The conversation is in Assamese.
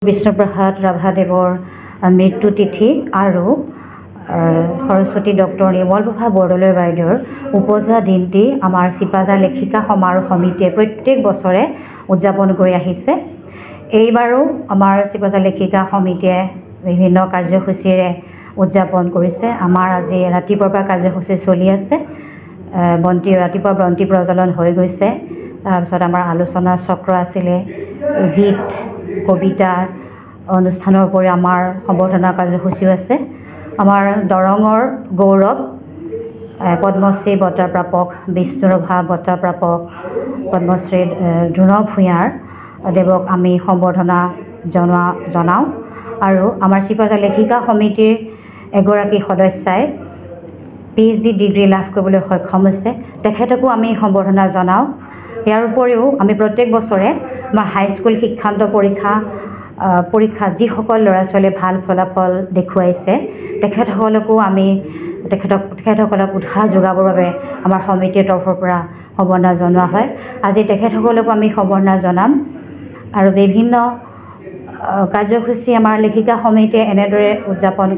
বিষ্ণুপ্ৰসাদ ৰাভাদেৱৰ মৃত্যু তিথি আৰু সৰস্বতী ডক্টৰ নিৰ্মলপ্ৰভা বৰদলৈ বাইদেউৰ উপজা দিনটি আমাৰ চিপাঝাৰ লেখিকা সমাৰোহ সমিতিয়ে প্ৰত্যেক বছৰে উদযাপন কৰি আহিছে। এইবাৰো আমাৰ চিপাঝাৰ লেখিকা সমিতিয়ে বিভিন্ন কাৰ্যসূচীৰে উদযাপন কৰিছে। আমাৰ আজি ৰাতিপুৱাৰ পৰা কাৰ্যসূচী চলি আছে। ৰাতিপুৱা বন্তি প্ৰজ্বলন হৈ গৈছে। তাৰপিছত আমাৰ আলোচনা চক্ৰ আছিলে, গীত কবিতাৰ অনুষ্ঠানৰ উপৰি আমাৰ সম্বৰ্ধনা কাৰ্যসূচীও আছে। আমাৰ দৰঙৰ গৌৰৱ পদ্মশ্ৰী বঁটা প্ৰাপক বিষ্ণুপ্ৰভা বঁটা প্ৰাপক পদ্মশ্ৰী ধ্ৰুৱ ভূঞাৰ দেৱক আমি সম্বৰ্ধনা জনাওঁ আৰু আমাৰ চিপাঝাৰ লেখিকা সমিতিৰ এগৰাকী সদস্যাই PhD ডিগ্ৰী লাভ কৰিবলৈ সক্ষম হৈছে, তেখেতকো আমি সম্বৰ্ধনা জনাওঁ। ইয়াৰ উপৰিও আমি প্ৰত্যেক বছৰে আমাৰ হাইস্কুল শিক্ষান্ত পৰীক্ষাত যিসকল ল'ৰা ছোৱালীয়ে ভাল ফলাফল দেখুৱাইছে তেখেতসকলক উৎসাহ যোগাবৰ বাবে আমাৰ সমিতিৰ তৰফৰ পৰা সম্বৰ্ধনা জনোৱা হয়। আজি তেখেতসকলকো আমি সম্বৰ্ধনা জনাম আৰু বিভিন্ন কাৰ্যসূচী আমাৰ লেখিকা সমিতিয়ে এনেদৰে উদযাপন কৰি